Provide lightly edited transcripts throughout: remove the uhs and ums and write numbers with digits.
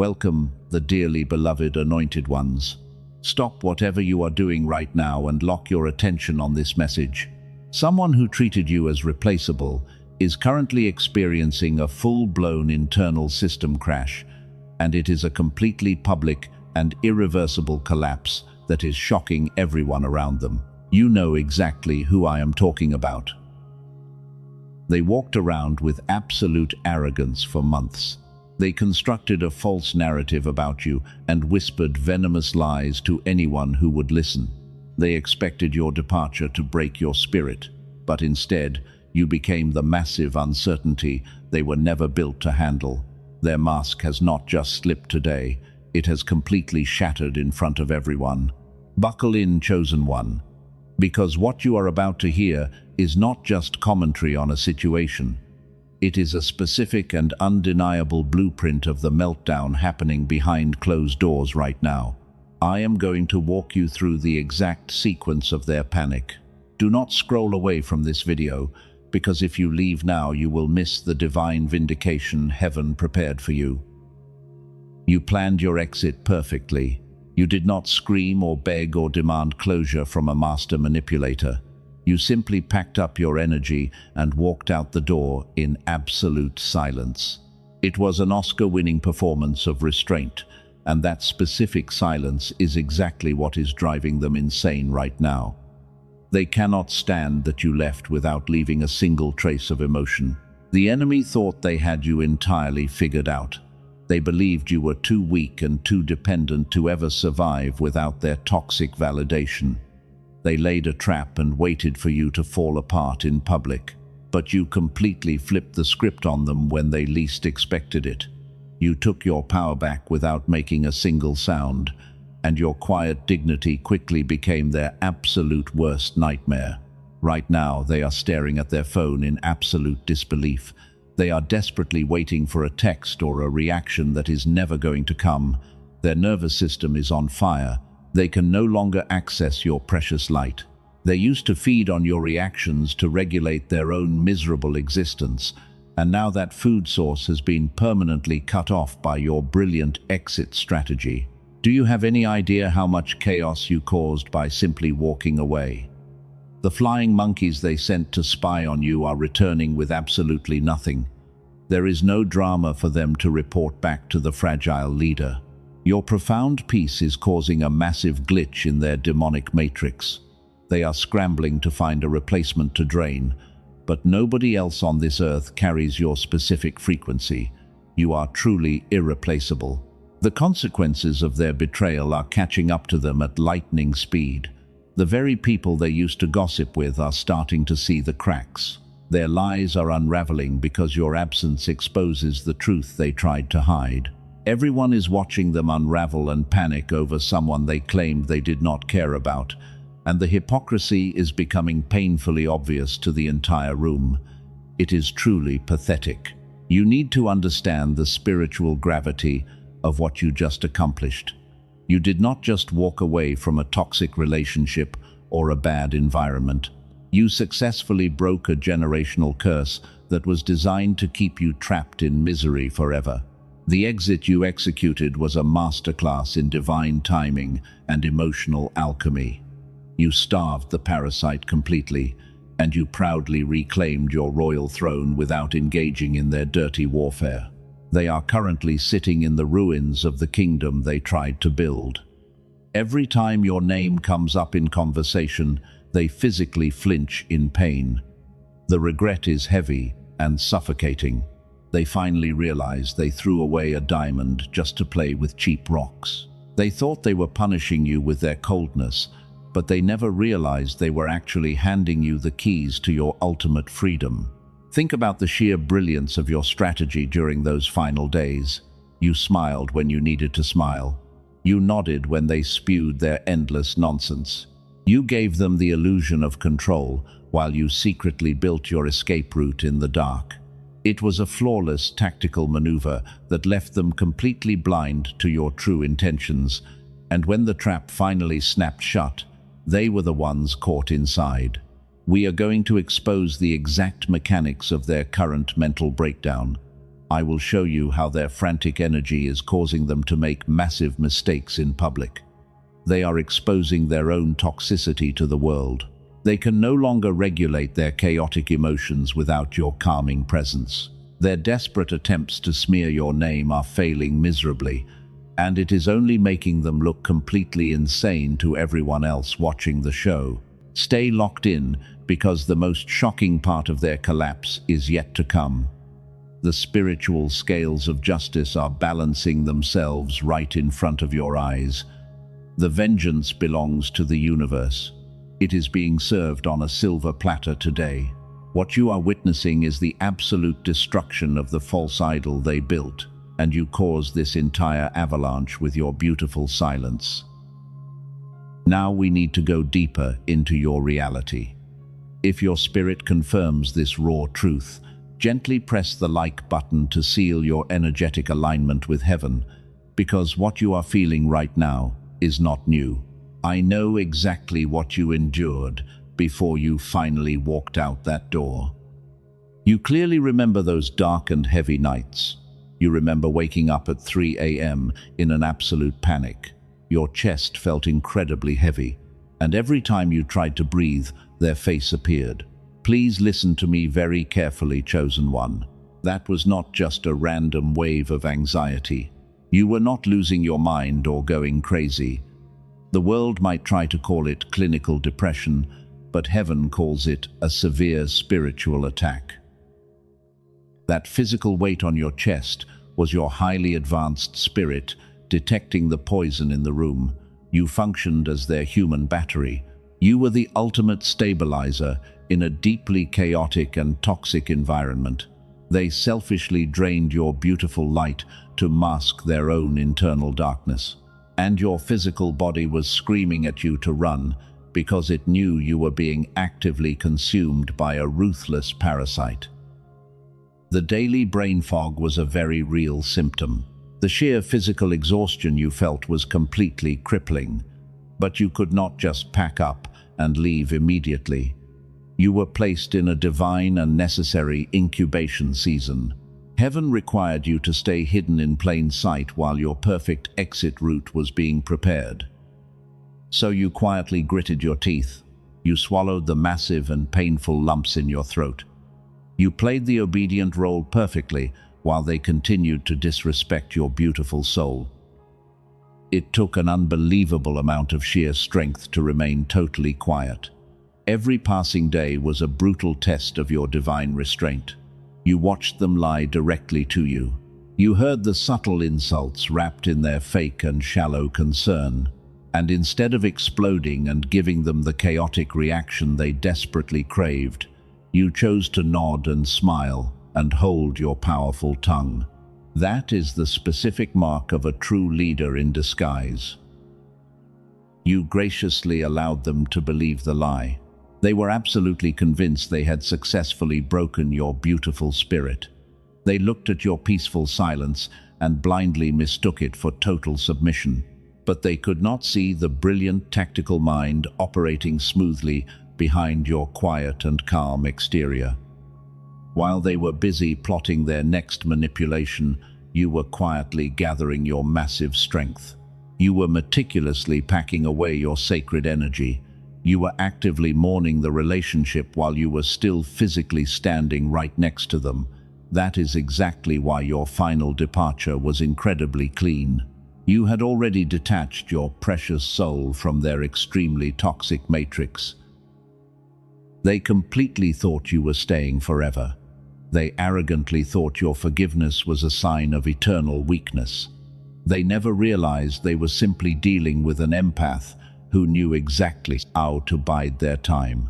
Welcome, the dearly beloved anointed ones. Stop whatever you are doing right now and lock your attention on this message. Someone who treated you as replaceable is currently experiencing a full-blown internal system crash, and it is a completely public and irreversible collapse that is shocking everyone around them. You know exactly who I am talking about. They walked around with absolute arrogance for months. They constructed a false narrative about you and whispered venomous lies to anyone who would listen. They expected your departure to break your spirit, but instead, you became the massive uncertainty they were never built to handle. Their mask has not just slipped today, it has completely shattered in front of everyone. Buckle in, chosen one, because what you are about to hear is not just commentary on a situation. It is a specific and undeniable blueprint of the meltdown happening behind closed doors right now. I am going to walk you through the exact sequence of their panic. Do not scroll away from this video, because if you leave now, you will miss the divine vindication heaven prepared for you. You planned your exit perfectly. You did not scream or beg or demand closure from a master manipulator. You simply packed up your energy and walked out the door in absolute silence. It was an Oscar-winning performance of restraint, and that specific silence is exactly what is driving them insane right now. They cannot stand that you left without leaving a single trace of emotion. The enemy thought they had you entirely figured out. They believed you were too weak and too dependent to ever survive without their toxic validation. They laid a trap and waited for you to fall apart in public, but you completely flipped the script on them when they least expected it. You took your power back without making a single sound, and your quiet dignity quickly became their absolute worst nightmare. Right now, they are staring at their phone in absolute disbelief. They are desperately waiting for a text or a reaction that is never going to come. Their nervous system is on fire. They can no longer access your precious light. They used to feed on your reactions to regulate their own miserable existence, and now that food source has been permanently cut off by your brilliant exit strategy. Do you have any idea how much chaos you caused by simply walking away? The flying monkeys they sent to spy on you are returning with absolutely nothing. There is no drama for them to report back to the fragile leader. Your profound peace is causing a massive glitch in their demonic matrix. They are scrambling to find a replacement to drain, but nobody else on this earth carries your specific frequency. You are truly irreplaceable. The consequences of their betrayal are catching up to them at lightning speed. The very people they used to gossip with are starting to see the cracks. Their lies are unraveling because your absence exposes the truth they tried to hide. Everyone is watching them unravel and panic over someone they claimed they did not care about, and the hypocrisy is becoming painfully obvious to the entire room. It is truly pathetic. You need to understand the spiritual gravity of what you just accomplished. You did not just walk away from a toxic relationship or a bad environment. You successfully broke a generational curse that was designed to keep you trapped in misery forever. The exit you executed was a masterclass in divine timing and emotional alchemy. You starved the parasite completely, and you proudly reclaimed your royal throne without engaging in their dirty warfare. They are currently sitting in the ruins of the kingdom they tried to build. Every time your name comes up in conversation, they physically flinch in pain. The regret is heavy and suffocating. They finally realize they threw away a diamond just to play with cheap rocks. They thought they were punishing you with their coldness, but they never realized they were actually handing you the keys to your ultimate freedom. Think about the sheer brilliance of your strategy during those final days. You smiled when you needed to smile. You nodded when they spewed their endless nonsense. You gave them the illusion of control while you secretly built your escape route in the dark. It was a flawless tactical maneuver that left them completely blind to your true intentions, and when the trap finally snapped shut, they were the ones caught inside. We are going to expose the exact mechanics of their current mental breakdown. I will show you how their frantic energy is causing them to make massive mistakes in public. They are exposing their own toxicity to the world. They can no longer regulate their chaotic emotions without your calming presence. Their desperate attempts to smear your name are failing miserably, and it is only making them look completely insane to everyone else watching the show. Stay locked in, because the most shocking part of their collapse is yet to come. The spiritual scales of justice are balancing themselves right in front of your eyes. The vengeance belongs to the universe. It is being served on a silver platter today. What you are witnessing is the absolute destruction of the false idol they built, and you cause this entire avalanche with your beautiful silence. Now we need to go deeper into your reality. If your spirit confirms this raw truth, gently press the like button to seal your energetic alignment with heaven, because what you are feeling right now is not new. I know exactly what you endured before you finally walked out that door. You clearly remember those dark and heavy nights. You remember waking up at 3 a.m. in an absolute panic. Your chest felt incredibly heavy, and every time you tried to breathe, their face appeared. Please listen to me very carefully, chosen one. That was not just a random wave of anxiety. You were not losing your mind or going crazy. The world might try to call it clinical depression, but heaven calls it a severe spiritual attack. That physical weight on your chest was your highly advanced spirit detecting the poison in the room. You functioned as their human battery. You were the ultimate stabilizer in a deeply chaotic and toxic environment. They selfishly drained your beautiful light to mask their own internal darkness. And your physical body was screaming at you to run because it knew you were being actively consumed by a ruthless parasite. The daily brain fog was a very real symptom. The sheer physical exhaustion you felt was completely crippling, but you could not just pack up and leave immediately. You were placed in a divine and necessary incubation season. Heaven required you to stay hidden in plain sight while your perfect exit route was being prepared. So you quietly gritted your teeth. You swallowed the massive and painful lumps in your throat. You played the obedient role perfectly while they continued to disrespect your beautiful soul. It took an unbelievable amount of sheer strength to remain totally quiet. Every passing day was a brutal test of your divine restraint. You watched them lie directly to you. You heard the subtle insults wrapped in their fake and shallow concern. And instead of exploding and giving them the chaotic reaction they desperately craved, you chose to nod and smile and hold your powerful tongue. That is the specific mark of a true leader in disguise. You graciously allowed them to believe the lie. They were absolutely convinced they had successfully broken your beautiful spirit. They looked at your peaceful silence and blindly mistook it for total submission. But they could not see the brilliant tactical mind operating smoothly behind your quiet and calm exterior. While they were busy plotting their next manipulation, you were quietly gathering your massive strength. You were meticulously packing away your sacred energy. You were actively mourning the relationship while you were still physically standing right next to them. That is exactly why your final departure was incredibly clean. You had already detached your precious soul from their extremely toxic matrix. They completely thought you were staying forever. They arrogantly thought your forgiveness was a sign of eternal weakness. They never realized they were simply dealing with an empath who knew exactly how to bide their time.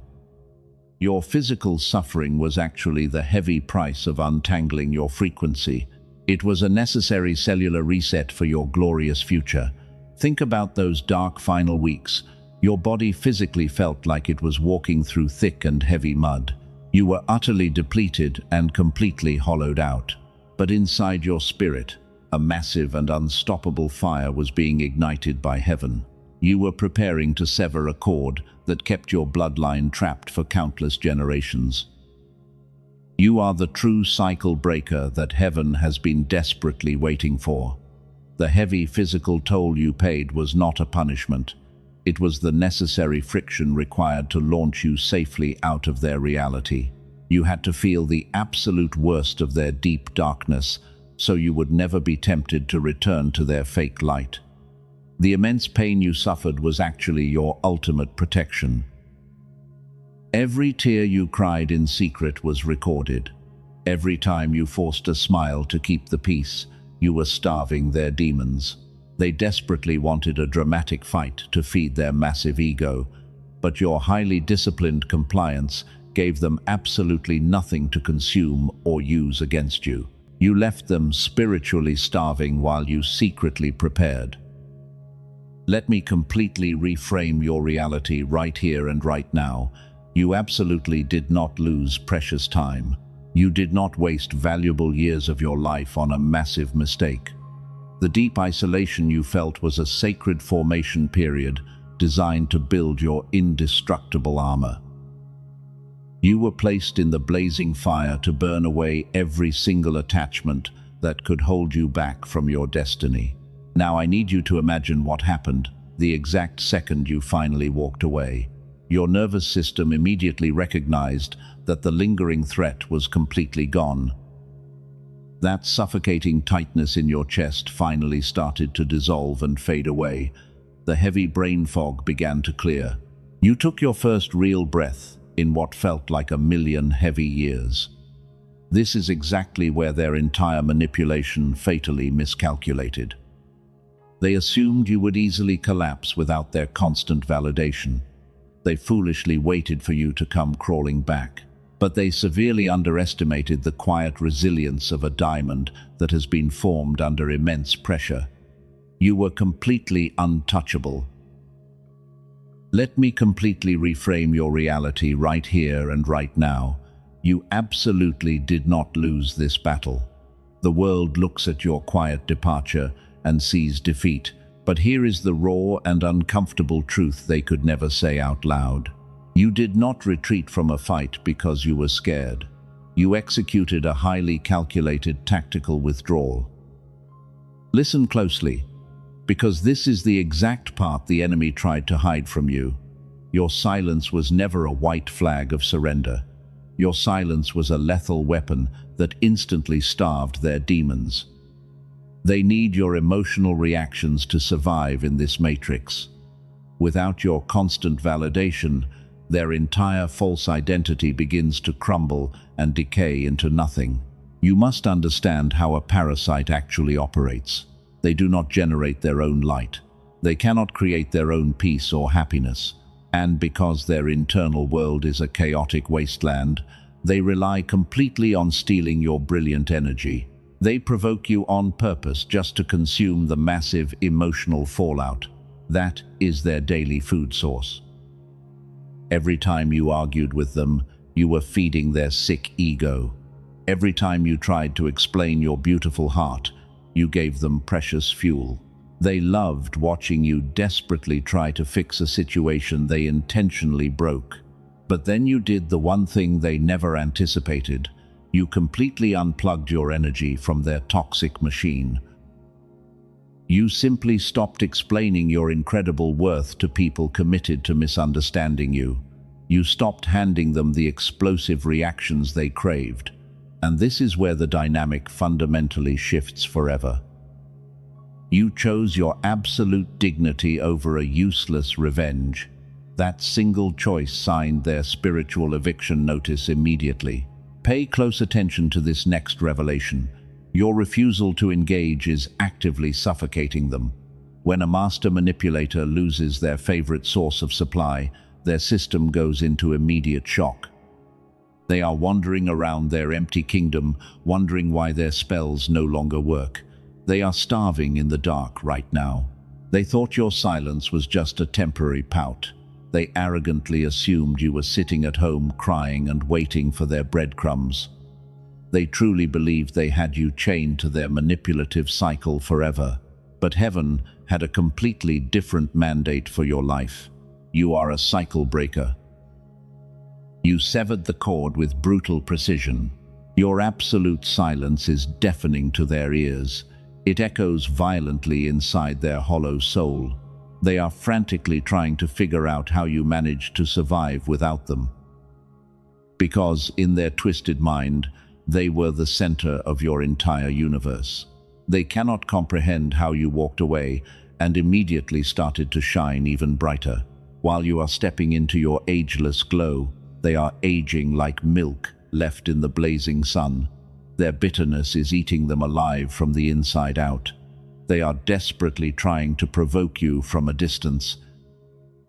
Your physical suffering was actually the heavy price of untangling your frequency. It was a necessary cellular reset for your glorious future. Think about those dark final weeks. Your body physically felt like it was walking through thick and heavy mud. You were utterly depleted and completely hollowed out. But inside your spirit, a massive and unstoppable fire was being ignited by heaven. You were preparing to sever a cord that kept your bloodline trapped for countless generations. You are the true cycle breaker that heaven has been desperately waiting for. The heavy physical toll you paid was not a punishment. It was the necessary friction required to launch you safely out of their reality. You had to feel the absolute worst of their deep darkness, so you would never be tempted to return to their fake light. The immense pain you suffered was actually your ultimate protection. Every tear you cried in secret was recorded. Every time you forced a smile to keep the peace, you were starving their demons. They desperately wanted a dramatic fight to feed their massive ego, but your highly disciplined compliance gave them absolutely nothing to consume or use against you. You left them spiritually starving while you secretly prepared. Let me completely reframe your reality right here and right now. You absolutely did not lose precious time. You did not waste valuable years of your life on a massive mistake. The deep isolation you felt was a sacred formation period designed to build your indestructible armor. You were placed in the blazing fire to burn away every single attachment that could hold you back from your destiny. Now I need you to imagine what happened the exact second you finally walked away. Your nervous system immediately recognized that the lingering threat was completely gone. That suffocating tightness in your chest finally started to dissolve and fade away. The heavy brain fog began to clear. You took your first real breath in what felt like a million heavy years. This is exactly where their entire manipulation fatally miscalculated. They assumed you would easily collapse without their constant validation. They foolishly waited for you to come crawling back. But they severely underestimated the quiet resilience of a diamond that has been formed under immense pressure. You were completely untouchable. Let me completely reframe your reality right here and right now. You absolutely did not lose this battle. The world looks at your quiet departure and sees defeat, but here is the raw and uncomfortable truth they could never say out loud. You did not retreat from a fight because you were scared. You executed a highly calculated tactical withdrawal. Listen closely, because this is the exact part the enemy tried to hide from you. Your silence was never a white flag of surrender. Your silence was a lethal weapon that instantly starved their demons. They need your emotional reactions to survive in this matrix. Without your constant validation, their entire false identity begins to crumble and decay into nothing. You must understand how a parasite actually operates. They do not generate their own light. They cannot create their own peace or happiness. And because their internal world is a chaotic wasteland, they rely completely on stealing your brilliant energy. They provoke you on purpose just to consume the massive emotional fallout. That is their daily food source. Every time you argued with them, you were feeding their sick ego. Every time you tried to explain your beautiful heart, you gave them precious fuel. They loved watching you desperately try to fix a situation they intentionally broke. But then you did the one thing they never anticipated. You completely unplugged your energy from their toxic machine. You simply stopped explaining your incredible worth to people committed to misunderstanding you. You stopped handing them the explosive reactions they craved. And this is where the dynamic fundamentally shifts forever. You chose your absolute dignity over a useless revenge. That single choice signed their spiritual eviction notice immediately. Pay close attention to this next revelation. Your refusal to engage is actively suffocating them. When a master manipulator loses their favorite source of supply, their system goes into immediate shock. They are wandering around their empty kingdom, wondering why their spells no longer work. They are starving in the dark right now. They thought your silence was just a temporary pout. They arrogantly assumed you were sitting at home crying and waiting for their breadcrumbs. They truly believed they had you chained to their manipulative cycle forever. But heaven had a completely different mandate for your life. You are a cycle breaker. You severed the cord with brutal precision. Your absolute silence is deafening to their ears. It echoes violently inside their hollow soul. They are frantically trying to figure out how you manage to survive without them. Because, in their twisted mind, they were the center of your entire universe. They cannot comprehend how you walked away and immediately started to shine even brighter. While you are stepping into your ageless glow, they are aging like milk left in the blazing sun. Their bitterness is eating them alive from the inside out. They are desperately trying to provoke you from a distance.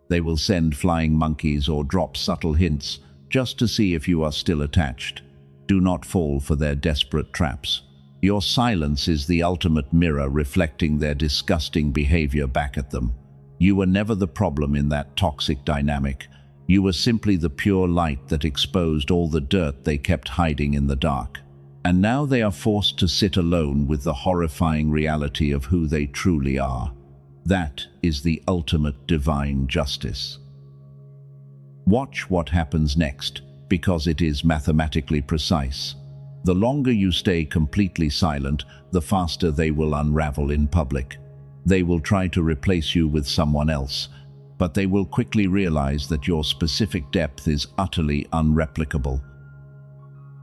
They will send flying monkeys or drop subtle hints just to see if you are still attached. Do not fall for their desperate traps. Your silence is the ultimate mirror reflecting their disgusting behavior back at them. You were never the problem in that toxic dynamic. You were simply the pure light that exposed all the dirt they kept hiding in the dark. And now they are forced to sit alone with the horrifying reality of who they truly are. That is the ultimate divine justice. Watch what happens next, because it is mathematically precise. The longer you stay completely silent, the faster they will unravel in public. They will try to replace you with someone else, but they will quickly realize that your specific depth is utterly unreplicable.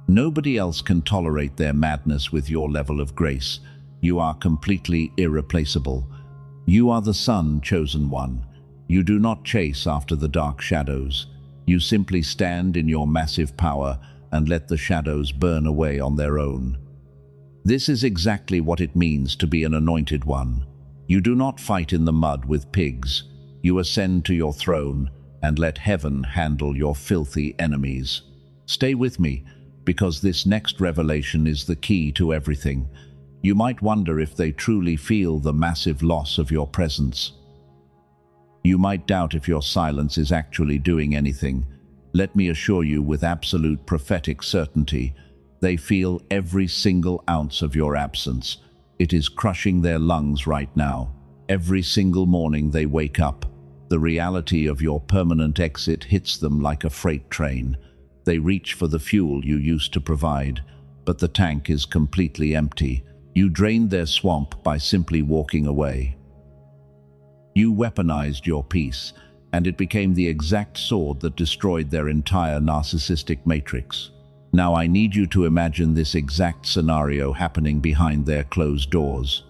Nobody else can tolerate their madness with your level of grace. You are completely irreplaceable. You are the sun, chosen one. You do not chase after the dark shadows. You simply stand in your massive power and let the shadows burn away on their own. This is exactly what it means to be an anointed one. You do not fight in the mud with pigs. You ascend to your throne and let heaven handle your filthy enemies. Stay with me, because this next revelation is the key to everything. You might wonder if they truly feel the massive loss of your presence. You might doubt if your silence is actually doing anything. Let me assure you with absolute prophetic certainty, they feel every single ounce of your absence. It is crushing their lungs right now. Every single morning they wake up, the reality of your permanent exit hits them like a freight train. They reach for the fuel you used to provide, but the tank is completely empty. You drained their swamp by simply walking away. You weaponized your peace, and it became the exact sword that destroyed their entire narcissistic matrix. Now I need you to imagine this exact scenario happening behind their closed doors.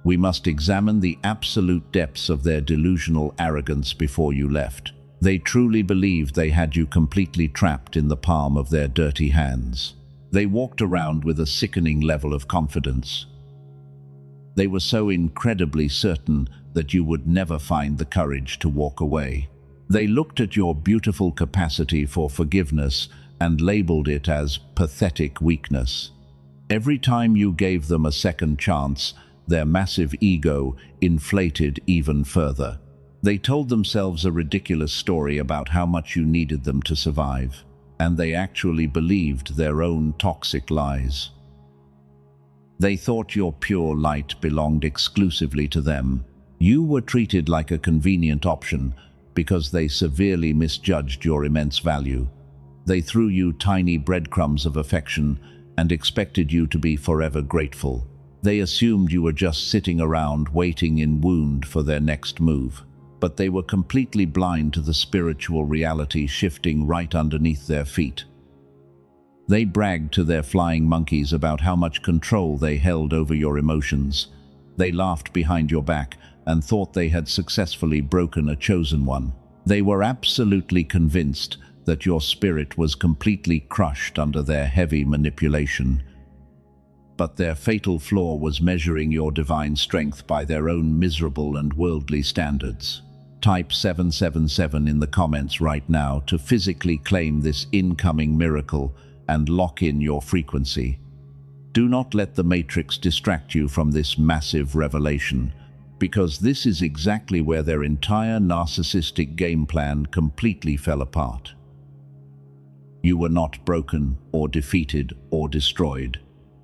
We must examine the absolute depths of their delusional arrogance before you left. They truly believed they had you completely trapped in the palm of their dirty hands. They walked around with a sickening level of confidence. They were so incredibly certain that you would never find the courage to walk away. They looked at your beautiful capacity for forgiveness and labeled it as pathetic weakness. Every time you gave them a second chance, their massive ego inflated even further. They told themselves a ridiculous story about how much you needed them to survive, and they actually believed their own toxic lies. They thought your pure light belonged exclusively to them. You were treated like a convenient option because they severely misjudged your immense value. They threw you tiny breadcrumbs of affection and expected you to be forever grateful. They assumed you were just sitting around waiting in wound for their next move. But they were completely blind to the spiritual reality shifting right underneath their feet. They bragged to their flying monkeys about how much control they held over your emotions. They laughed behind your back and thought they had successfully broken a chosen one. They were absolutely convinced that your spirit was completely crushed under their heavy manipulation. But their fatal flaw was measuring your divine strength by their own miserable and worldly standards. Type 777 in the comments right now to physically claim this incoming miracle and lock in your frequency. Do not let the Matrix distract you from this massive revelation, because this is exactly where their entire narcissistic game plan completely fell apart. You were not broken or defeated or destroyed.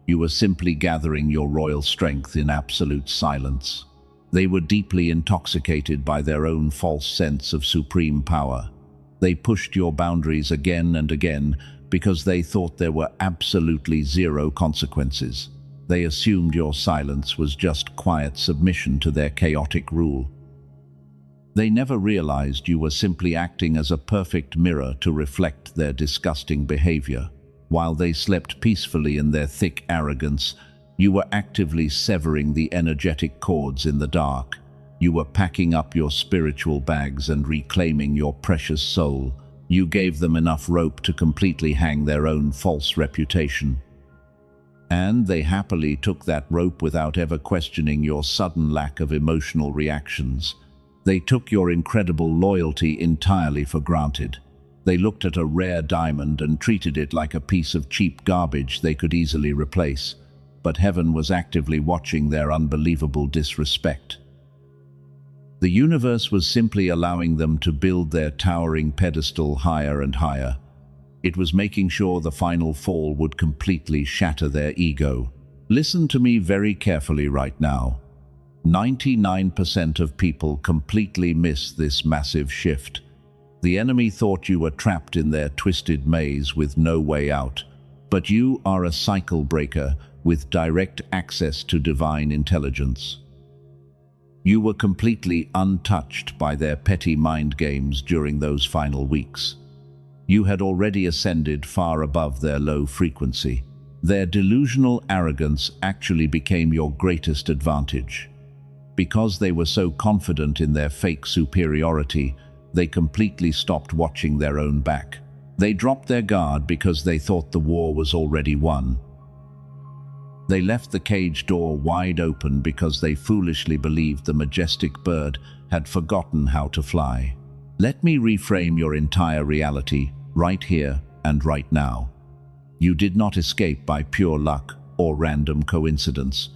You were simply gathering your royal strength in absolute silence. They were deeply intoxicated by their own false sense of supreme power. They pushed your boundaries again and again, because they thought there were absolutely zero consequences. They assumed your silence was just quiet submission to their chaotic rule. They never realized you were simply acting as a perfect mirror to reflect their disgusting behavior. While they slept peacefully in their thick arrogance, you were actively severing the energetic cords in the dark. You were packing up your spiritual bags and reclaiming your precious soul. You gave them enough rope to completely hang their own false reputation. And they happily took that rope without ever questioning your sudden lack of emotional reactions. They took your incredible loyalty entirely for granted. They looked at a rare diamond and treated it like a piece of cheap garbage they could easily replace. But heaven was actively watching their unbelievable disrespect. The universe was simply allowing them to build their towering pedestal higher and higher. It was making sure the final fall would completely shatter their ego. Listen to me very carefully right now. 99% of people completely miss this massive shift. The enemy thought you were trapped in their twisted maze with no way out. But you are a cycle breaker with direct access to divine intelligence. You were completely untouched by their petty mind games during those final weeks. You had already ascended far above their low frequency. Their delusional arrogance actually became your greatest advantage. Because they were so confident in their fake superiority, they completely stopped watching their own back. They dropped their guard because they thought the war was already won. They left the cage door wide open because they foolishly believed the majestic bird had forgotten how to fly. Let me reframe your entire reality right here and right now. You did not escape by pure luck or random coincidence.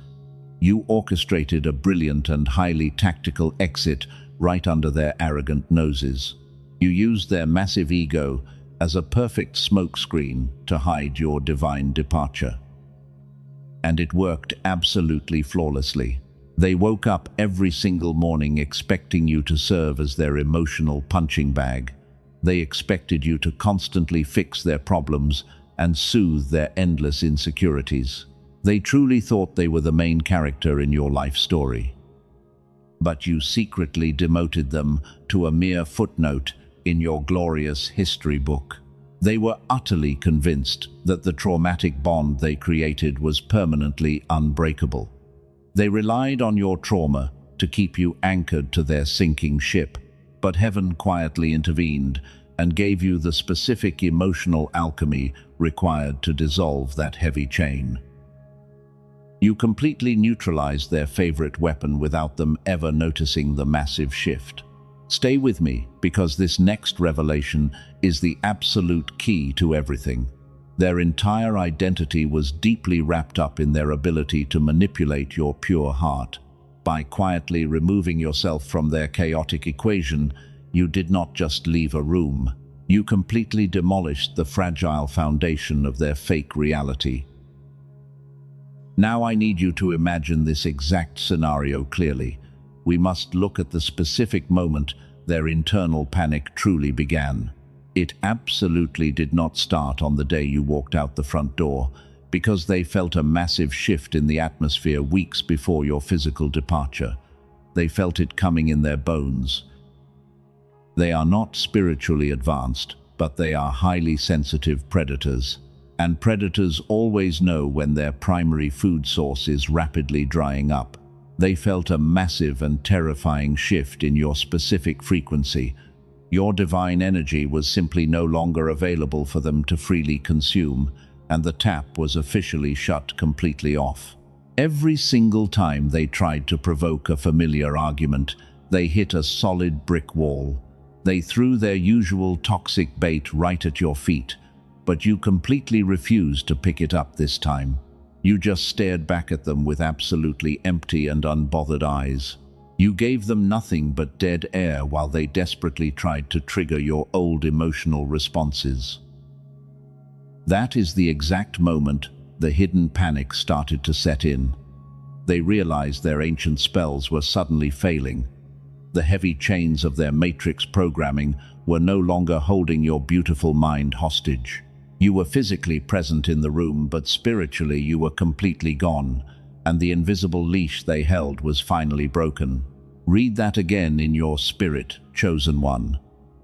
You orchestrated a brilliant and highly tactical exit right under their arrogant noses. You used their massive ego as a perfect smokescreen to hide your divine departure. And it worked absolutely flawlessly. They woke up every single morning expecting you to serve as their emotional punching bag. They expected you to constantly fix their problems and soothe their endless insecurities. They truly thought they were the main character in your life story. But you secretly demoted them to a mere footnote in your glorious history book. They were utterly convinced that the traumatic bond they created was permanently unbreakable. They relied on your trauma to keep you anchored to their sinking ship, but heaven quietly intervened and gave you the specific emotional alchemy required to dissolve that heavy chain. You completely neutralized their favorite weapon without them ever noticing the massive shift. Stay with me, because this next revelation is the absolute key to everything. Their entire identity was deeply wrapped up in their ability to manipulate your pure heart. By quietly removing yourself from their chaotic equation, you did not just leave a room. You completely demolished the fragile foundation of their fake reality. Now I need you to imagine this exact scenario clearly. We must look at the specific moment their internal panic truly began. It absolutely did not start on the day you walked out the front door, because they felt a massive shift in the atmosphere weeks before your physical departure. They felt it coming in their bones. They are not spiritually advanced, but they are highly sensitive predators. And predators always know when their primary food source is rapidly drying up. They felt a massive and terrifying shift in your specific frequency. Your divine energy was simply no longer available for them to freely consume, and the tap was officially shut completely off. Every single time they tried to provoke a familiar argument, they hit a solid brick wall. They threw their usual toxic bait right at your feet, but you completely refused to pick it up this time. You just stared back at them with absolutely empty and unbothered eyes. You gave them nothing but dead air while they desperately tried to trigger your old emotional responses. That is the exact moment the hidden panic started to set in. They realized their ancient spells were suddenly failing. The heavy chains of their matrix programming were no longer holding your beautiful mind hostage. You were physically present in the room, but spiritually you were completely gone, and the invisible leash they held was finally broken. Read that again in your spirit, chosen one.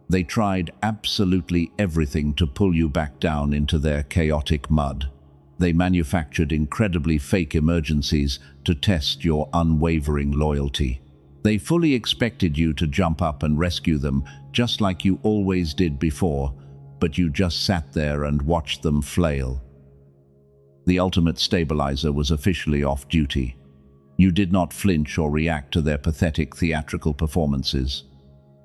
They tried absolutely everything to pull you back down into their chaotic mud. They manufactured incredibly fake emergencies to test your unwavering loyalty. They fully expected you to jump up and rescue them, just like you always did before, but you just sat there and watched them flail. The ultimate stabilizer was officially off duty. You did not flinch or react to their pathetic theatrical performances.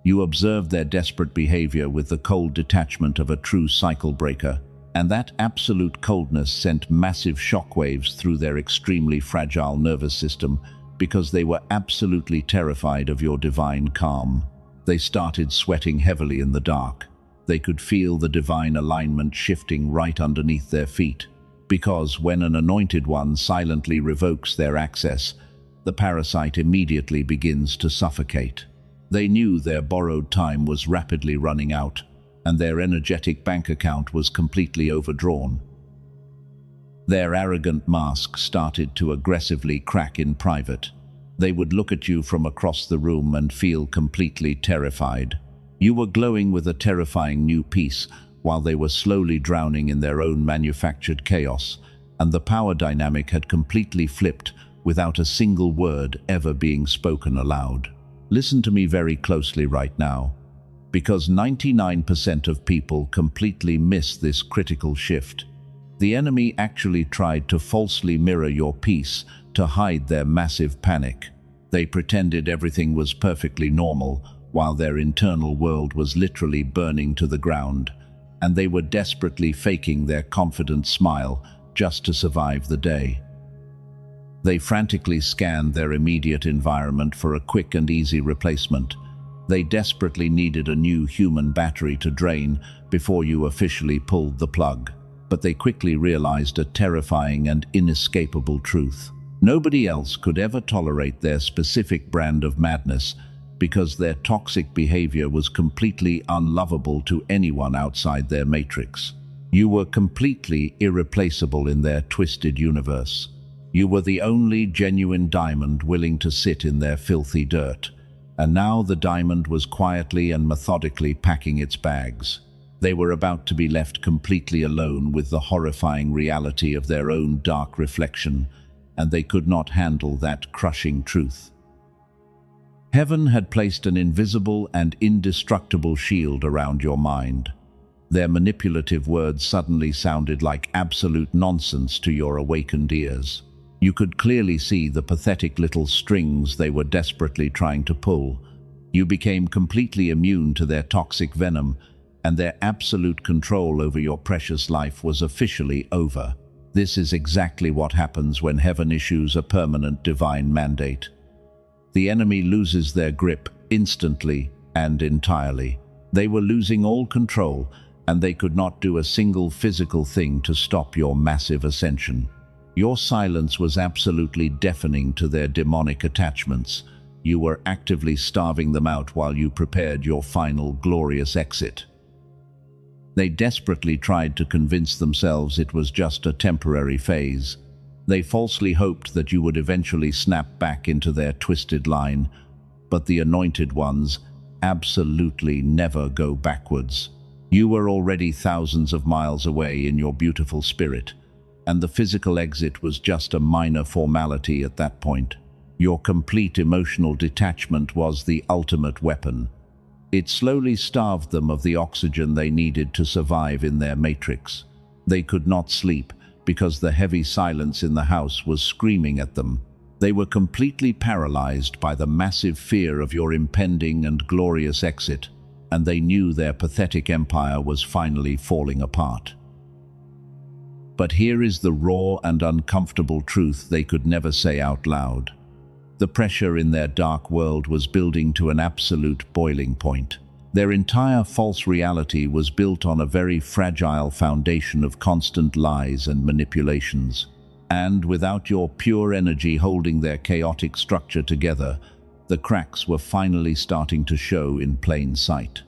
You observed their desperate behavior with the cold detachment of a true cycle breaker, and that absolute coldness sent massive shockwaves through their extremely fragile nervous system because they were absolutely terrified of your divine calm. They started sweating heavily in the dark. They could feel the divine alignment shifting right underneath their feet, because when an anointed one silently revokes their access, the parasite immediately begins to suffocate. They knew their borrowed time was rapidly running out, and their energetic bank account was completely overdrawn. Their arrogant mask started to aggressively crack in private. They would look at you from across the room and feel completely terrified. You were glowing with a terrifying new peace, while they were slowly drowning in their own manufactured chaos, and the power dynamic had completely flipped without a single word ever being spoken aloud. Listen to me very closely right now, because 99% of people completely miss this critical shift. The enemy actually tried to falsely mirror your peace to hide their massive panic. They pretended everything was perfectly normal, while their internal world was literally burning to the ground, and they were desperately faking their confident smile just to survive the day. They frantically scanned their immediate environment for a quick and easy replacement. They desperately needed a new human battery to drain before you officially pulled the plug. But they quickly realized a terrifying and inescapable truth. Nobody else could ever tolerate their specific brand of madness, because their toxic behavior was completely unlovable to anyone outside their matrix. You were completely irreplaceable in their twisted universe. You were the only genuine diamond willing to sit in their filthy dirt. And now the diamond was quietly and methodically packing its bags. They were about to be left completely alone with the horrifying reality of their own dark reflection, and they could not handle that crushing truth. Heaven had placed an invisible and indestructible shield around your mind. Their manipulative words suddenly sounded like absolute nonsense to your awakened ears. You could clearly see the pathetic little strings they were desperately trying to pull. You became completely immune to their toxic venom, and their absolute control over your precious life was officially over. This is exactly what happens when heaven issues a permanent divine mandate. The enemy loses their grip instantly and entirely. They were losing all control, and they could not do a single physical thing to stop your massive ascension. Your silence was absolutely deafening to their demonic attachments. You were actively starving them out while you prepared your final glorious exit. They desperately tried to convince themselves it was just a temporary phase. They falsely hoped that you would eventually snap back into their twisted line, but the anointed ones absolutely never go backwards. You were already thousands of miles away in your beautiful spirit, and the physical exit was just a minor formality at that point. Your complete emotional detachment was the ultimate weapon. It slowly starved them of the oxygen they needed to survive in their matrix. They could not sleep because the heavy silence in the house was screaming at them. They were completely paralyzed by the massive fear of your impending and glorious exit, and they knew their pathetic empire was finally falling apart. But here is the raw and uncomfortable truth they could never say out loud. The pressure in their dark world was building to an absolute boiling point. Their entire false reality was built on a very fragile foundation of constant lies and manipulations. And without your pure energy holding their chaotic structure together, the cracks were finally starting to show in plain sight.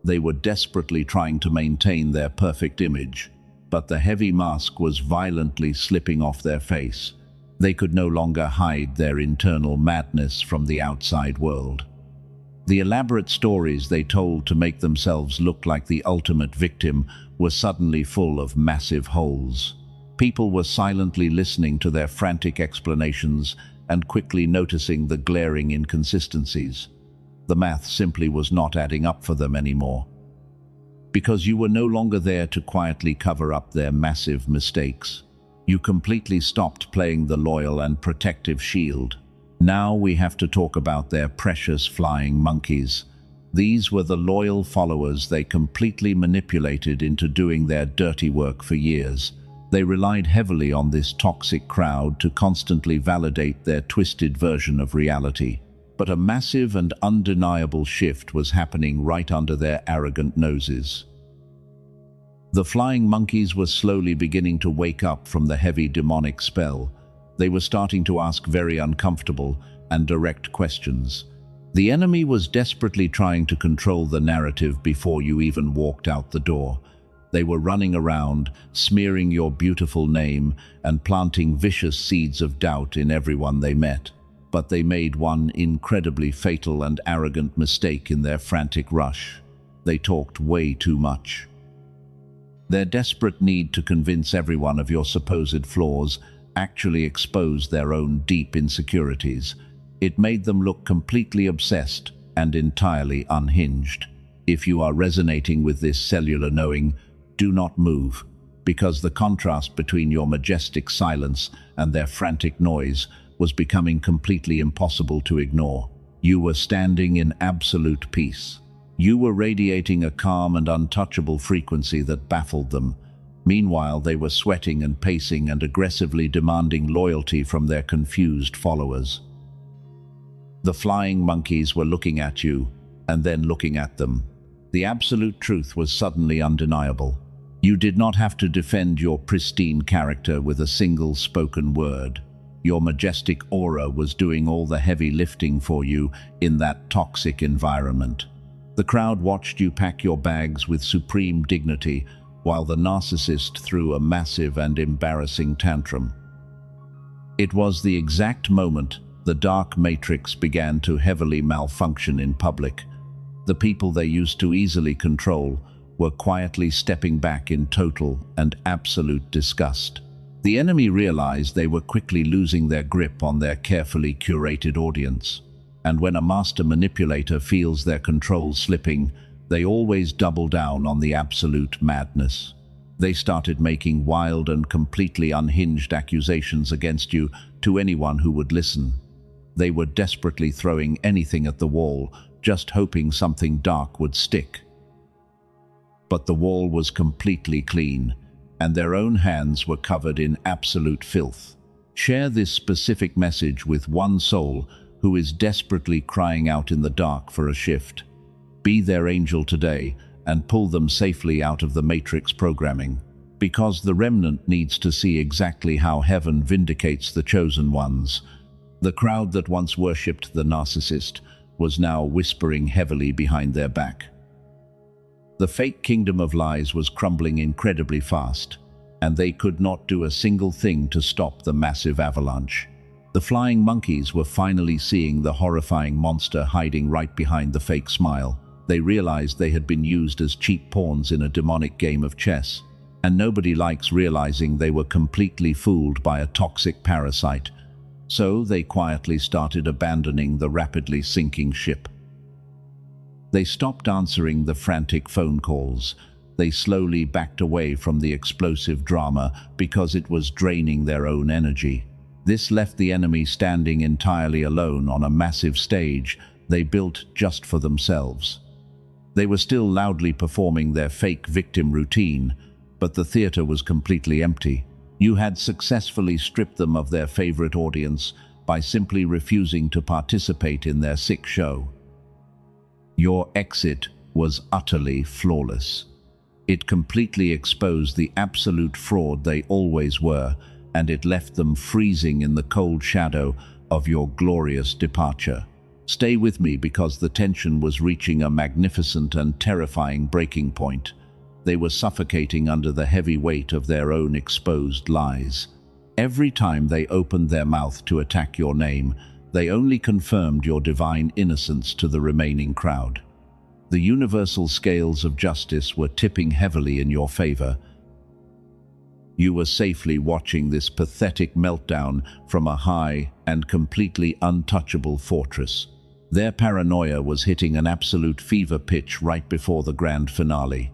They were desperately trying to maintain their perfect image, but the heavy mask was violently slipping off their face. They could no longer hide their internal madness from the outside world. The elaborate stories they told to make themselves look like the ultimate victim were suddenly full of massive holes. People were silently listening to their frantic explanations and quickly noticing the glaring inconsistencies. The math simply was not adding up for them anymore. Because you were no longer there to quietly cover up their massive mistakes. You completely stopped playing the loyal and protective shield. Now we have to talk about their precious flying monkeys. These were the loyal followers they completely manipulated into doing their dirty work for years. They relied heavily on this toxic crowd to constantly validate their twisted version of reality. But a massive and undeniable shift was happening right under their arrogant noses. The flying monkeys were slowly beginning to wake up from the heavy demonic spell. They were starting to ask very uncomfortable and direct questions. The enemy was desperately trying to control the narrative before you even walked out the door. They were running around, smearing your beautiful name and planting vicious seeds of doubt in everyone they met. But they made one incredibly fatal and arrogant mistake in their frantic rush. They talked way too much. Their desperate need to convince everyone of your supposed flaws actually exposed their own deep insecurities. It made them look completely obsessed and entirely unhinged. If you are resonating with this cellular knowing, do not move, because the contrast between your majestic silence and their frantic noise was becoming completely impossible to ignore. You were standing in absolute peace. You were radiating a calm and untouchable frequency that baffled them. Meanwhile, they were sweating and pacing and aggressively demanding loyalty from their confused followers. The flying monkeys were looking at you, and then looking at them. The absolute truth was suddenly undeniable. You did not have to defend your pristine character with a single spoken word. Your majestic aura was doing all the heavy lifting for you in that toxic environment. The crowd watched you pack your bags with supreme dignity, while the narcissist threw a massive and embarrassing tantrum. It was the exact moment the dark matrix began to heavily malfunction in public. The people they used to easily control were quietly stepping back in total and absolute disgust. The enemy realized they were quickly losing their grip on their carefully curated audience. And when a master manipulator feels their control slipping, they always double down on the absolute madness. They started making wild and completely unhinged accusations against you to anyone who would listen. They were desperately throwing anything at the wall, just hoping something dark would stick. But the wall was completely clean, and their own hands were covered in absolute filth. Share this specific message with one soul who is desperately crying out in the dark for a shift. Be their angel today and pull them safely out of the matrix programming, because the remnant needs to see exactly how heaven vindicates the chosen ones. The crowd that once worshipped the narcissist was now whispering heavily behind their back. The fake kingdom of lies was crumbling incredibly fast, and they could not do a single thing to stop the massive avalanche. The flying monkeys were finally seeing the horrifying monster hiding right behind the fake smile. They realized they had been used as cheap pawns in a demonic game of chess, and nobody likes realizing they were completely fooled by a toxic parasite. So they quietly started abandoning the rapidly sinking ship. They stopped answering the frantic phone calls. They slowly backed away from the explosive drama because it was draining their own energy. This left the enemy standing entirely alone on a massive stage they built just for themselves. They were still loudly performing their fake victim routine, but the theater was completely empty. You had successfully stripped them of their favorite audience by simply refusing to participate in their sick show. Your exit was utterly flawless. It completely exposed the absolute fraud they always were, and it left them freezing in the cold shadow of your glorious departure. Stay with me because the tension was reaching a magnificent and terrifying breaking point. They were suffocating under the heavy weight of their own exposed lies. Every time they opened their mouth to attack your name, they only confirmed your divine innocence to the remaining crowd. The universal scales of justice were tipping heavily in your favor. You were safely watching this pathetic meltdown from a high and completely untouchable fortress. Their paranoia was hitting an absolute fever pitch right before the grand finale.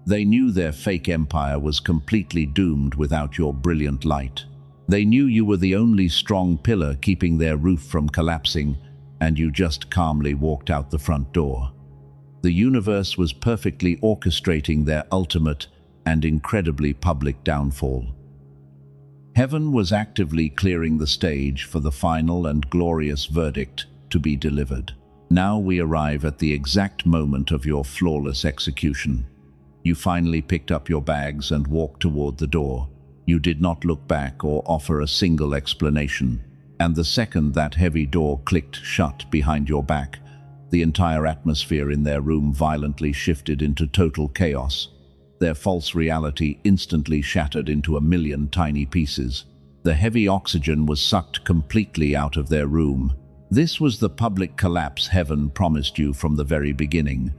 They knew their fake empire was completely doomed without your brilliant light. They knew you were the only strong pillar keeping their roof from collapsing, and you just calmly walked out the front door. The universe was perfectly orchestrating their ultimate and incredibly public downfall. Heaven was actively clearing the stage for the final and glorious verdict to be delivered. Now we arrive at the exact moment of your flawless execution. You finally picked up your bags and walked toward the door. You did not look back or offer a single explanation. And the second that heavy door clicked shut behind your back, the entire atmosphere in their room violently shifted into total chaos. Their false reality instantly shattered into a million tiny pieces. The heavy oxygen was sucked completely out of their room. This was the public collapse heaven promised you from the very beginning.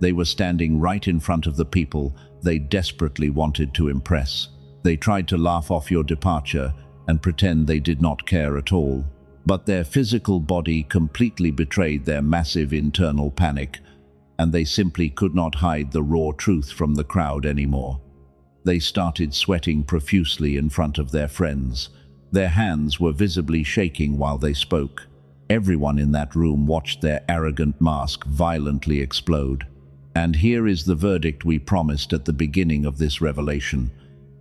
They were standing right in front of the people they desperately wanted to impress. They tried to laugh off your departure and pretend they did not care at all. But their physical body completely betrayed their massive internal panic, and they simply could not hide the raw truth from the crowd anymore. They started sweating profusely in front of their friends. Their hands were visibly shaking while they spoke. Everyone in that room watched their arrogant mask violently explode. And here is the verdict we promised at the beginning of this revelation.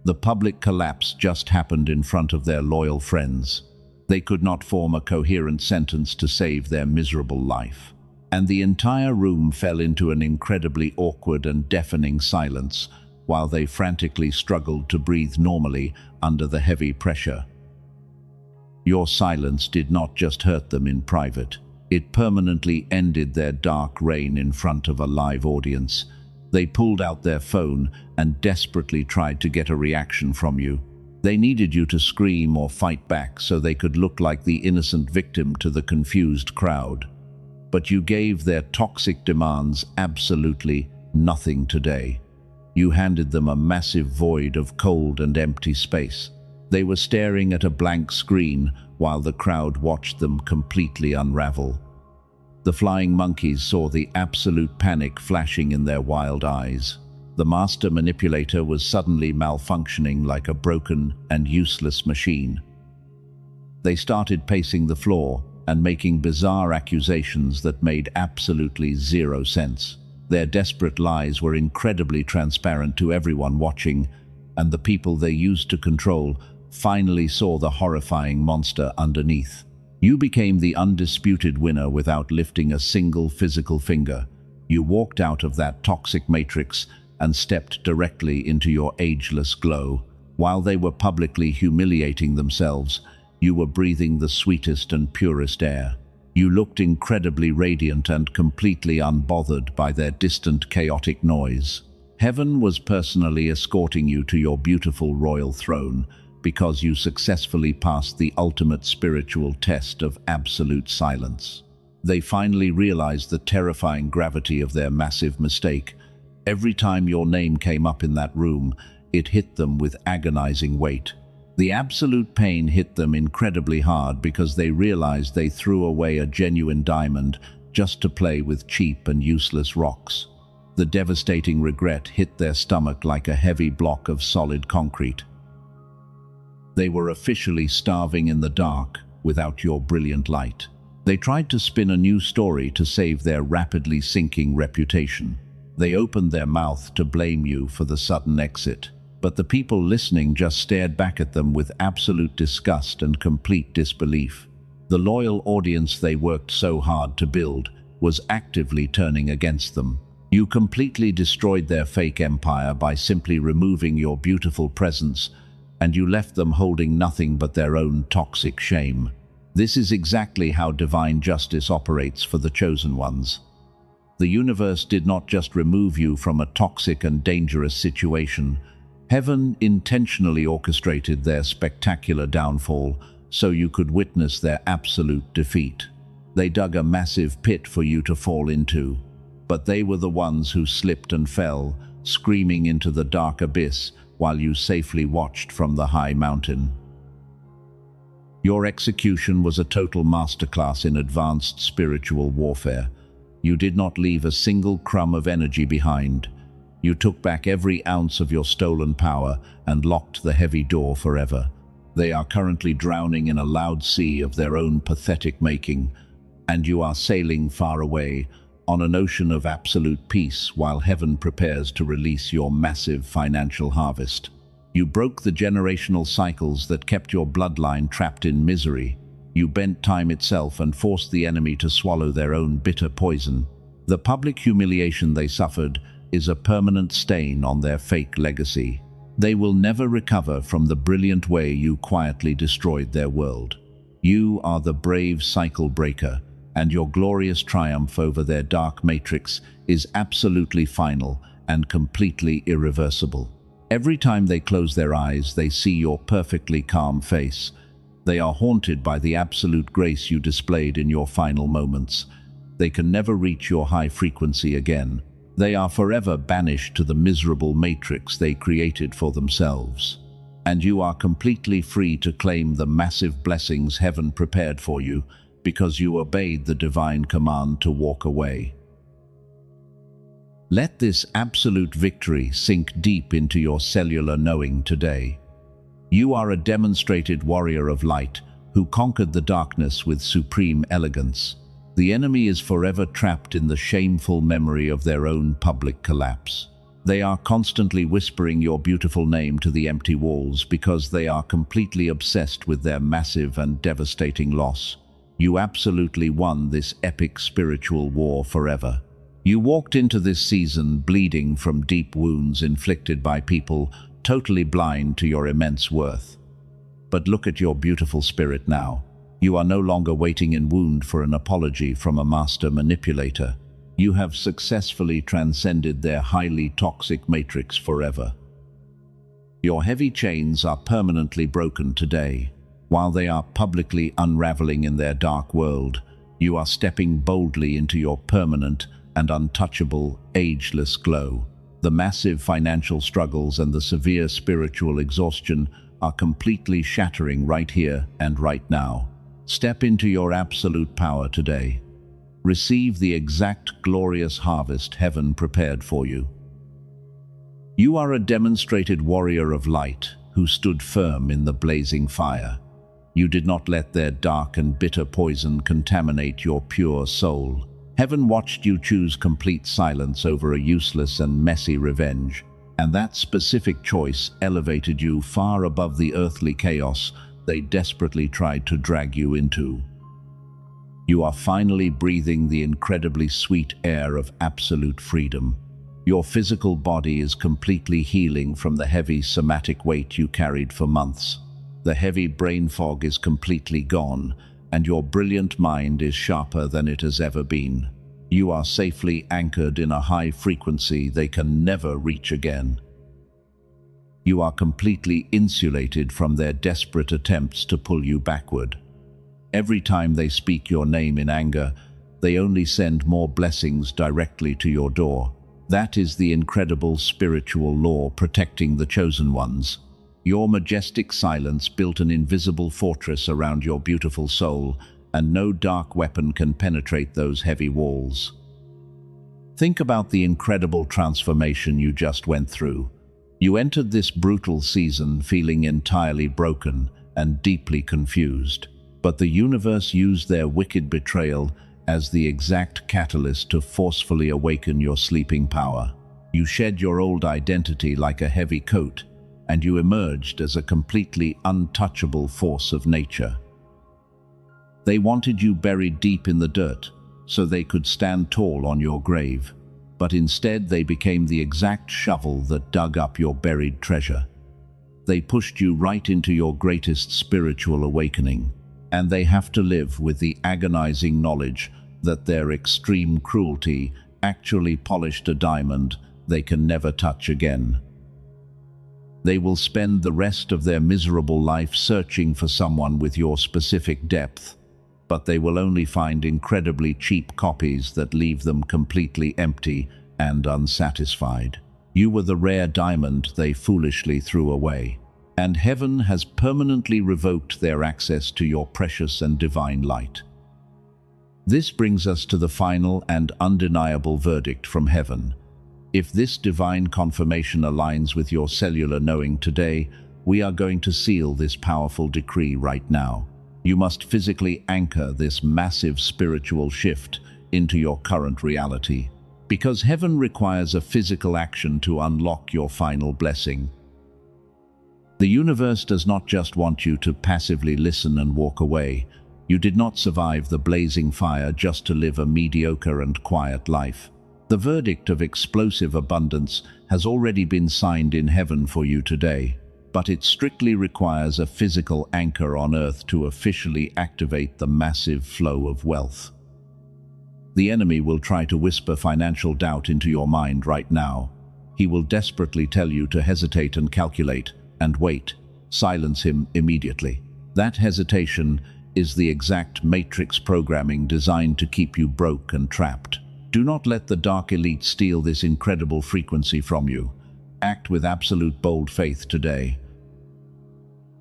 The public collapse just happened in front of their loyal friends. They could not form a coherent sentence to save their miserable life. And the entire room fell into an incredibly awkward and deafening silence while they frantically struggled to breathe normally under the heavy pressure. Your silence did not just hurt them in private. It permanently ended their dark reign in front of a live audience. They pulled out their phone and desperately tried to get a reaction from you. They needed you to scream or fight back so they could look like the innocent victim to the confused crowd. But you gave their toxic demands absolutely nothing today. You handed them a massive void of cold and empty space. They were staring at a blank screen while the crowd watched them completely unravel. The flying monkeys saw the absolute panic flashing in their wild eyes. The master manipulator was suddenly malfunctioning like a broken and useless machine. They started pacing the floor and making bizarre accusations that made absolutely zero sense. Their desperate lies were incredibly transparent to everyone watching, and the people they used to control finally saw the horrifying monster underneath. You became the undisputed winner without lifting a single physical finger. You walked out of that toxic matrix and stepped directly into your ageless glow. While they were publicly humiliating themselves, you were breathing the sweetest and purest air. You looked incredibly radiant and completely unbothered by their distant, chaotic noise. Heaven was personally escorting you to your beautiful royal throne because you successfully passed the ultimate spiritual test of absolute silence. They finally realized the terrifying gravity of their massive mistake. Every time your name came up in that room, it hit them with agonizing weight. The absolute pain hit them incredibly hard because they realized they threw away a genuine diamond just to play with cheap and useless rocks. The devastating regret hit their stomach like a heavy block of solid concrete. They were officially starving in the dark without your brilliant light. They tried to spin a new story to save their rapidly sinking reputation. They opened their mouth to blame you for the sudden exit, but the people listening just stared back at them with absolute disgust and complete disbelief. The loyal audience they worked so hard to build was actively turning against them. You completely destroyed their fake empire by simply removing your beautiful presence, and you left them holding nothing but their own toxic shame. This is exactly how divine justice operates for the chosen ones. The universe did not just remove you from a toxic and dangerous situation. Heaven intentionally orchestrated their spectacular downfall so you could witness their absolute defeat. They dug a massive pit for you to fall into, but they were the ones who slipped and fell, screaming into the dark abyss while you safely watched from the high mountain. Your execution was a total masterclass in advanced spiritual warfare. You did not leave a single crumb of energy behind. You took back every ounce of your stolen power and locked the heavy door forever. They are currently drowning in a loud sea of their own pathetic making, and you are sailing far away on an ocean of absolute peace while heaven prepares to release your massive financial harvest. You broke the generational cycles that kept your bloodline trapped in misery. You bent time itself and forced the enemy to swallow their own bitter poison. The public humiliation they suffered is a permanent stain on their fake legacy. They will never recover from the brilliant way you quietly destroyed their world. You are the brave cycle breaker, and your glorious triumph over their dark matrix is absolutely final and completely irreversible. Every time they close their eyes, they see your perfectly calm face. They are haunted by the absolute grace you displayed in your final moments. They can never reach your high frequency again. They are forever banished to the miserable matrix they created for themselves. And you are completely free to claim the massive blessings heaven prepared for you because you obeyed the divine command to walk away. Let this absolute victory sink deep into your cellular knowing today. You are a demonstrated warrior of light who conquered the darkness with supreme elegance. The enemy is forever trapped in the shameful memory of their own public collapse. They are constantly whispering your beautiful name to the empty walls because they are completely obsessed with their massive and devastating loss. You absolutely won this epic spiritual war forever. You walked into this season bleeding from deep wounds inflicted by people totally blind to your immense worth. But look at your beautiful spirit now. You are no longer waiting in wound for an apology from a master manipulator. You have successfully transcended their highly toxic matrix forever. Your heavy chains are permanently broken today. While they are publicly unraveling in their dark world, you are stepping boldly into your permanent and untouchable, ageless glow. The massive financial struggles and the severe spiritual exhaustion are completely shattering right here and right now. Step into your absolute power today. Receive the exact glorious harvest heaven prepared for you. You are a demonstrated warrior of light who stood firm in the blazing fire. You did not let their dark and bitter poison contaminate your pure soul. Heaven watched you choose complete silence over a useless and messy revenge, and that specific choice elevated you far above the earthly chaos they desperately tried to drag you into. You are finally breathing the incredibly sweet air of absolute freedom. Your physical body is completely healing from the heavy somatic weight you carried for months. The heavy brain fog is completely gone, and your brilliant mind is sharper than it has ever been. You are safely anchored in a high frequency they can never reach again. You are completely insulated from their desperate attempts to pull you backward. Every time they speak your name in anger, they only send more blessings directly to your door. That is the incredible spiritual law protecting the chosen ones. Your majestic silence built an invisible fortress around your beautiful soul, and no dark weapon can penetrate those heavy walls. Think about the incredible transformation you just went through. You entered this brutal season feeling entirely broken and deeply confused, but the universe used their wicked betrayal as the exact catalyst to forcefully awaken your sleeping power. You shed your old identity like a heavy coat, and you emerged as a completely untouchable force of nature. They wanted you buried deep in the dirt so they could stand tall on your grave, but instead they became the exact shovel that dug up your buried treasure. They pushed you right into your greatest spiritual awakening. and they have to live with the agonizing knowledge that their extreme cruelty actually polished a diamond they can never touch again. They will spend the rest of their miserable life searching for someone with your specific depth, but they will only find incredibly cheap copies that leave them completely empty and unsatisfied. You were the rare diamond they foolishly threw away, and heaven has permanently revoked their access to your precious and divine light. This brings us to the final and undeniable verdict from heaven. If this divine confirmation aligns with your cellular knowing today, we are going to seal this powerful decree right now. You must physically anchor this massive spiritual shift into your current reality, because heaven requires a physical action to unlock your final blessing. The universe does not just want you to passively listen and walk away. You did not survive the blazing fire just to live a mediocre and quiet life. The verdict of explosive abundance has already been signed in heaven for you today, but it strictly requires a physical anchor on earth to officially activate the massive flow of wealth. The enemy will try to whisper financial doubt into your mind right now. He will desperately tell you to hesitate and calculate, and wait. Silence him immediately. That hesitation is the exact matrix programming designed to keep you broke and trapped. Do not let the dark elite steal this incredible frequency from you. Act with absolute bold faith today.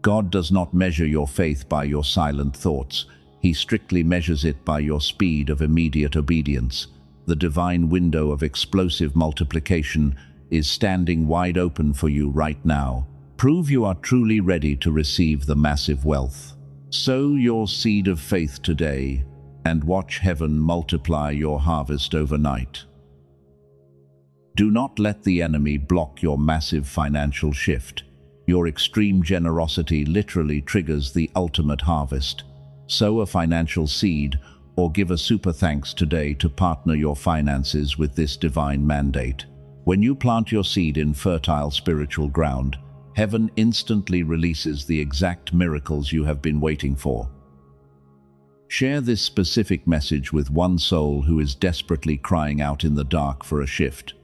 God does not measure your faith by your silent thoughts. He strictly measures it by your speed of immediate obedience. The divine window of explosive multiplication is standing wide open for you right now. Prove you are truly ready to receive the massive wealth. Sow your seed of faith today and watch heaven multiply your harvest overnight. Do not let the enemy block your massive financial shift. Your extreme generosity literally triggers the ultimate harvest. Sow a financial seed or give a super thanks today to partner your finances with this divine mandate. When you plant your seed in fertile spiritual ground, heaven instantly releases the exact miracles you have been waiting for. Share this specific message with one soul who is desperately crying out in the dark for a shift.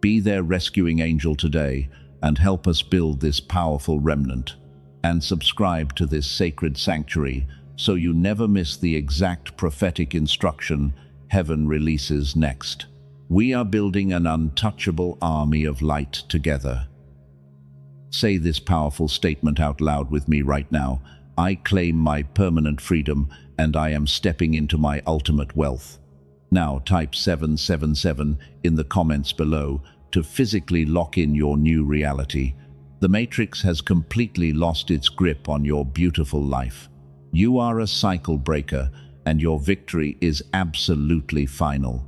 Be their rescuing angel today and help us build this powerful remnant. And subscribe to this sacred sanctuary so you never miss the exact prophetic instruction heaven releases next. We are building an untouchable army of light together. Say this powerful statement out loud with me right now. I claim my permanent freedom and I am stepping into my ultimate wealth. Now type 777 in the comments below to physically lock in your new reality. The Matrix has completely lost its grip on your beautiful life. You are a cycle breaker and your victory is absolutely final.